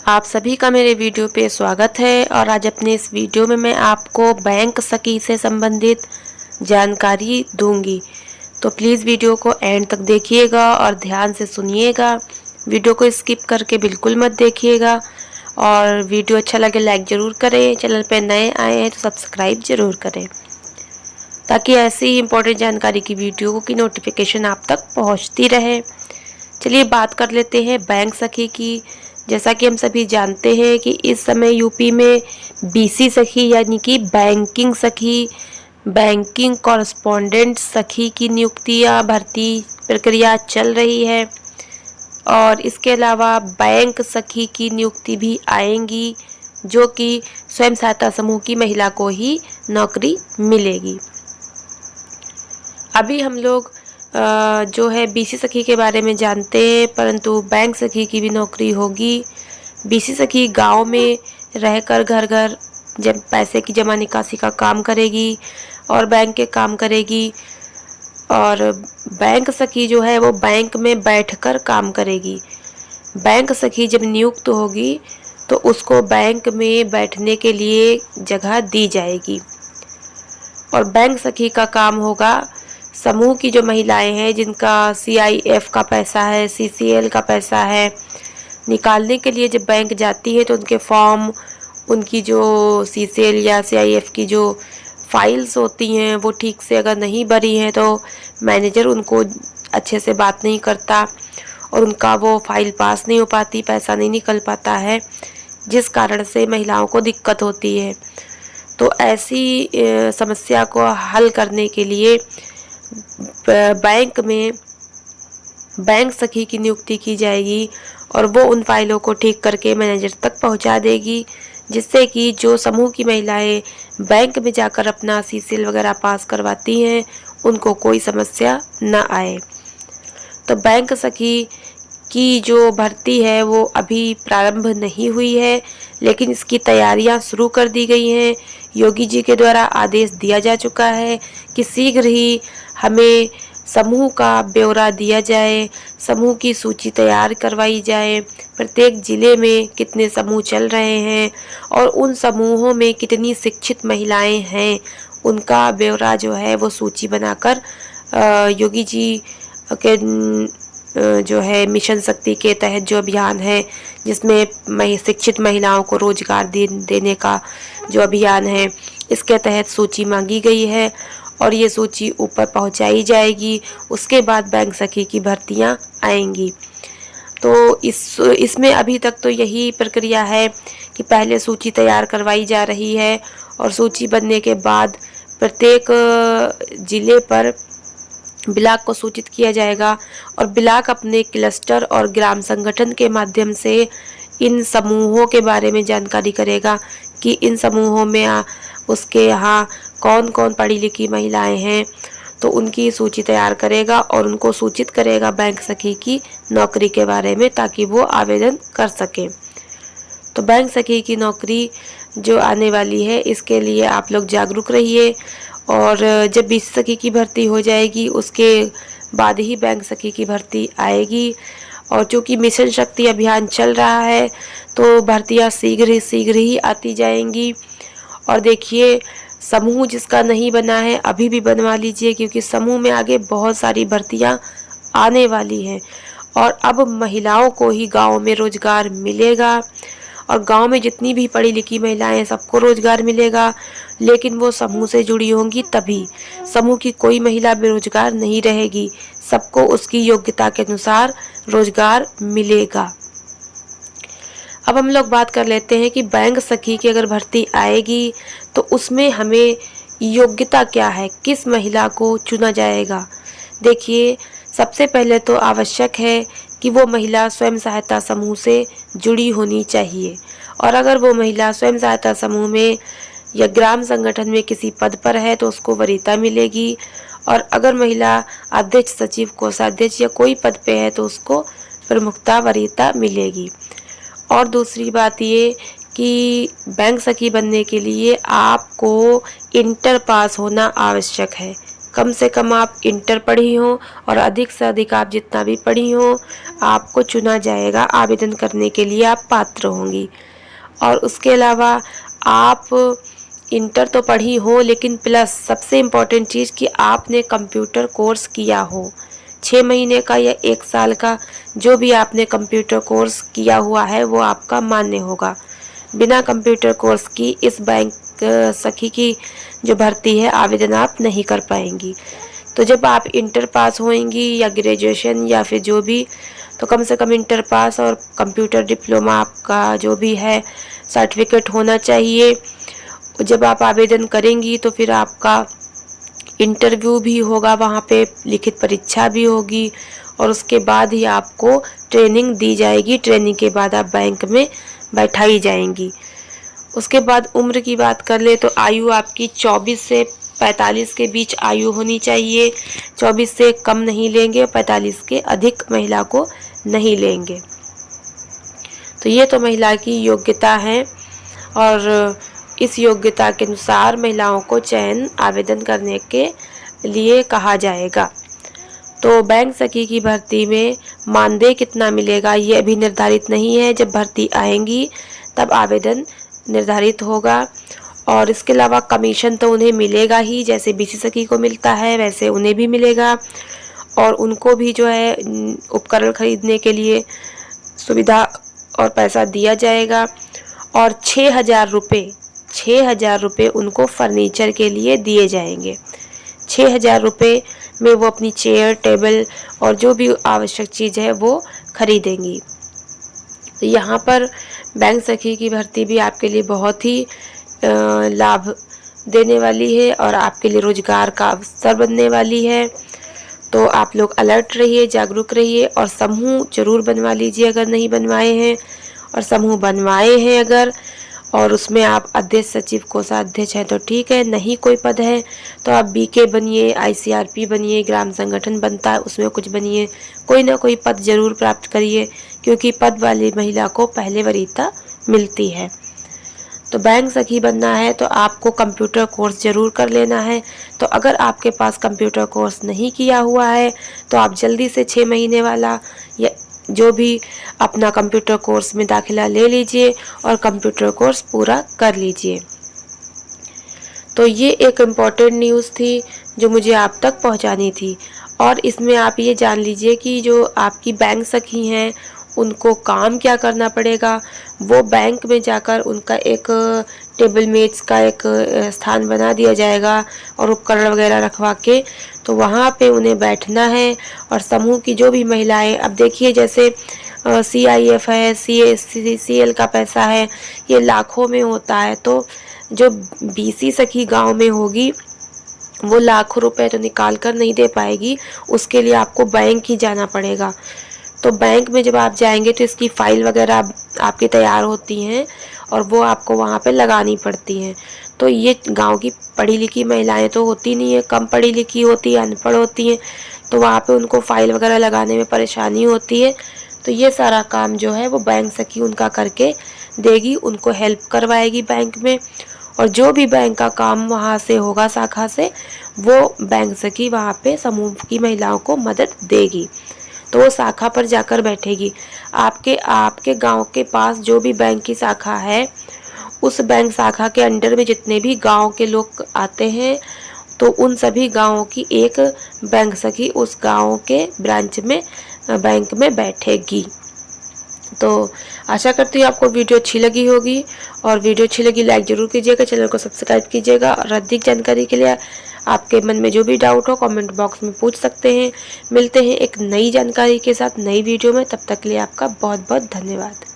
आप सभी का मेरे वीडियो पे स्वागत है और आज अपने इस वीडियो में मैं आपको बैंक सखी से संबंधित जानकारी दूंगी। तो प्लीज़ वीडियो को एंड तक देखिएगा और ध्यान से सुनिएगा। वीडियो को स्किप करके बिल्कुल मत देखिएगा और वीडियो अच्छा लगे लाइक ज़रूर करें। चैनल पे नए आए हैं तो सब्सक्राइब ज़रूर करें ताकि ऐसी ही इम्पोर्टेंट जानकारी की वीडियो की नोटिफिकेशन आप तक पहुँचती रहे। चलिए बात कर लेते हैं बैंक सखी की। जैसा कि हम सभी जानते हैं कि इस समय यूपी में बीसी सखी यानी कि बैंकिंग सखी, बैंकिंग कॉरेस्पॉन्डेंट सखी की नियुक्तियां भर्ती प्रक्रिया चल रही है और इसके अलावा बैंक सखी की नियुक्ति भी आएंगी जो कि स्वयं सहायता समूह की महिला को ही नौकरी मिलेगी। अभी हम लोग जो है बीसी सखी के बारे में जानते हैं, परंतु बैंक सखी की भी नौकरी होगी। बीसी सखी गांव में रहकर घर घर जब पैसे की जमा निकासी का काम करेगी और बैंक के काम करेगी और बैंक सखी जो है वो बैंक में बैठकर काम करेगी। बैंक सखी जब नियुक्त होगी तो उसको बैंक में बैठने के लिए जगह दी जाएगी और बैंक सखी का काम होगा समूह की जो महिलाएं हैं जिनका CIF का पैसा है, CCL का पैसा है, निकालने के लिए जब बैंक जाती है तो उनके फॉर्म, उनकी जो CCL या CIF की जो फाइल्स होती हैं वो ठीक से अगर नहीं भरी हैं तो मैनेजर उनको अच्छे से बात नहीं करता और उनका वो फाइल पास नहीं हो पाती, पैसा नहीं निकल पाता है, जिस कारण से महिलाओं को दिक्कत होती है। तो ऐसी समस्या को हल करने के लिए बैंक में बैंक सखी की नियुक्ति की जाएगी और वो उन फाइलों को ठीक करके मैनेजर तक पहुंचा देगी, जिससे कि जो समूह की महिलाएं बैंक में जाकर अपना CCL वगैरह पास करवाती हैं उनको कोई समस्या न आए। तो बैंक सखी की जो भर्ती है वो अभी प्रारंभ नहीं हुई है, लेकिन इसकी तैयारियां शुरू कर दी गई हैं। योगी जी के द्वारा आदेश दिया जा चुका है कि शीघ्र ही हमें समूह का ब्यौरा दिया जाए, समूह की सूची तैयार करवाई जाए, प्रत्येक जिले में कितने समूह चल रहे हैं और उन समूहों में कितनी शिक्षित महिलाएं हैं, उनका ब्यौरा जो है वो सूची बनाकर योगी जी के जो है मिशन शक्ति के तहत जो अभियान है जिसमें शिक्षित महिलाओं को रोजगार देने का जो अभियान है, इसके तहत सूची मांगी गई है और ये सूची ऊपर पहुंचाई जाएगी। उसके बाद बैंक सखी की भर्तियां आएंगी। तो इसमें अभी तक तो यही प्रक्रिया है कि पहले सूची तैयार करवाई जा रही है और सूची बनने के बाद प्रत्येक जिले पर ब्लॉक को सूचित किया जाएगा और ब्लॉक अपने क्लस्टर और ग्राम संगठन के माध्यम से इन समूहों के बारे में जानकारी करेगा कि इन समूहों में उसके यहाँ कौन कौन पढ़ी लिखी महिलाएं हैं, तो उनकी सूची तैयार करेगा और उनको सूचित करेगा बैंक सखी की नौकरी के बारे में ताकि वो आवेदन कर सके। तो बैंक सखी की नौकरी जो आने वाली है इसके लिए आप लोग जागरूक रहिए और जब बीसी सखी की भर्ती हो जाएगी उसके बाद ही बैंक सखी की भर्ती आएगी। और चूँकि मिशन शक्ति अभियान चल रहा है तो भर्तियां शीघ्र ही आती जाएंगी। और देखिए, समूह जिसका नहीं बना है अभी भी बनवा लीजिए, क्योंकि समूह में आगे बहुत सारी भर्तियां आने वाली हैं और अब महिलाओं को ही गांव में रोजगार मिलेगा और गांव में जितनी भी पढ़ी लिखी महिलाएं सबको रोजगार मिलेगा, लेकिन वो समूह से जुड़ी होंगी तभी। समूह की कोई महिला बेरोजगार नहीं रहेगी, सबको उसकी योग्यता के अनुसार रोजगार मिलेगा। अब हम लोग बात कर लेते हैं कि बैंक सखी की अगर भर्ती आएगी तो उसमें हमें योग्यता क्या है, किस महिला को चुना जाएगा। देखिए, सबसे पहले तो आवश्यक है कि वो महिला स्वयं सहायता समूह से जुड़ी होनी चाहिए और अगर वो महिला स्वयं सहायता समूह में या ग्राम संगठन में किसी पद पर है तो उसको वरीयता मिलेगी और अगर महिला अध्यक्ष, सचिव, कोषाध्यक्ष या कोई पद पे है तो उसको प्रमुखता वरीयता मिलेगी। और दूसरी बात ये कि बैंक सखी बनने के लिए आपको इंटर पास होना आवश्यक है। कम से कम आप इंटर पढ़ी हो और अधिक से अधिक आप जितना भी पढ़ी हो आपको चुना जाएगा, आवेदन करने के लिए आप पात्र होंगी। और उसके अलावा आप इंटर तो पढ़ी हो लेकिन प्लस सबसे इम्पॉर्टेंट चीज़ कि आपने कंप्यूटर कोर्स किया हो, 6 महीने का या 1 साल का, जो भी आपने कंप्यूटर कोर्स किया हुआ है वो आपका मान्य होगा। बिना कंप्यूटर कोर्स की इस बैंक सखी की जो भर्ती है आवेदन आप नहीं कर पाएंगी। तो जब आप इंटर पास होएंगी या ग्रेजुएशन या फिर जो भी, तो कम से कम इंटर पास और कंप्यूटर डिप्लोमा आपका जो भी है सर्टिफिकेट होना चाहिए। जब आप आवेदन करेंगी तो फिर आपका इंटरव्यू भी होगा, वहाँ पे लिखित परीक्षा भी होगी और उसके बाद ही आपको ट्रेनिंग दी जाएगी। ट्रेनिंग के बाद आप बैंक में बैठाई जाएंगी। उसके बाद उम्र की बात कर ले तो आयु आपकी 24 से 45 के बीच आयु होनी चाहिए। 24 से कम नहीं लेंगे, 45 के अधिक महिला को नहीं लेंगे। तो ये तो महिला की योग्यता है और इस योग्यता के अनुसार महिलाओं को चयन आवेदन करने के लिए कहा जाएगा। तो बैंक सखी की भर्ती में मानदेय कितना मिलेगा ये अभी निर्धारित नहीं है। जब भर्ती आएंगी तब आवेदन निर्धारित होगा। और इसके अलावा कमीशन तो उन्हें मिलेगा ही, जैसे बीसी सखी को मिलता है वैसे उन्हें भी मिलेगा। और उनको भी जो है उपकरण खरीदने के लिए सुविधा और पैसा दिया जाएगा। और 6,000 रुपये उनको फर्नीचर के लिए दिए जाएंगे। 6,000 रुपये में वो अपनी चेयर टेबल और जो भी आवश्यक चीज़ है वो खरीदेंगी। तो यहाँ पर बैंक सखी की भर्ती भी आपके लिए बहुत ही लाभ देने वाली है और आपके लिए रोजगार का अवसर बनने वाली है। तो आप लोग अलर्ट रहिए, जागरूक रहिए और समूह जरूर बनवा लीजिए अगर नहीं बनवाए हैं, और समूह बनवाए हैं अगर और उसमें आप अध्यक्ष सचिव कोषाध्यक्ष हैं तो ठीक है, नहीं कोई पद है तो आप बीके बनिए, आईसीआरपी बनिए, ग्राम संगठन बनता है उसमें कुछ बनिए, कोई ना कोई पद जरूर प्राप्त करिए क्योंकि पद वाली महिला को पहले वरीयता मिलती है। तो बैंक सखी बनना है तो आपको कंप्यूटर कोर्स जरूर कर लेना है। तो अगर आपके पास कंप्यूटर कोर्स नहीं किया हुआ है तो आप जल्दी से 6 महीने वाला या जो भी अपना कंप्यूटर कोर्स में दाखिला ले लीजिए और कंप्यूटर कोर्स पूरा कर लीजिए। तो ये एक इम्पॉर्टेंट न्यूज़ थी जो मुझे आप तक पहुंचानी थी। और इसमें आप ये जान लीजिए कि जो आपकी बैंक सखी हैं उनको काम क्या करना पड़ेगा। वो बैंक में जाकर उनका एक टेबल मेट्स का एक स्थान बना दिया जाएगा और उपकरण वगैरह रखवा के, तो वहाँ पे उन्हें बैठना है। और समूह की जो भी महिलाएं, अब देखिए जैसे CIF है, CL का पैसा है, ये लाखों में होता है। तो जो BC सखी गांव में होगी वो लाखों रुपए तो निकाल कर नहीं दे पाएगी, उसके लिए आपको बैंक ही जाना पड़ेगा। तो बैंक में जब आप जाएंगे तो इसकी फाइल वगैरह आपकी तैयार होती हैं और वो आपको वहाँ पे लगानी पड़ती हैं। तो ये गांव की पढ़ी लिखी महिलाएं तो होती नहीं है, कम पढ़ी लिखी होती है, अनपढ़ होती हैं, तो वहाँ पे उनको फाइल वगैरह लगाने में परेशानी होती है। तो ये सारा काम जो है वो बैंक सखी उनका करके देगी, उनको हेल्प करवाएगी बैंक में। और जो भी बैंक का काम वहाँ से होगा शाखा से, वो बैंक सखी वहाँ पे समूह की महिलाओं को मदद देगी। तो वो शाखा पर जाकर बैठेगी। आपके गांव के पास जो भी बैंक की शाखा है, उस बैंक शाखा के अंडर में जितने भी गांव के लोग आते हैं, तो उन सभी गांवों की एक बैंक सखी उस गांव के ब्रांच में बैंक में बैठेगी। तो आशा करती हूँ आपको वीडियो अच्छी लगी होगी, और वीडियो अच्छी लगी लाइक ज़रूर कीजिएगा, चैनल को सब्सक्राइब कीजिएगा। और अधिक जानकारी के लिए आपके मन में जो भी डाउट हो कमेंट बॉक्स में पूछ सकते हैं। मिलते हैं एक नई जानकारी के साथ नई वीडियो में, तब तक के लिए आपका बहुत बहुत धन्यवाद।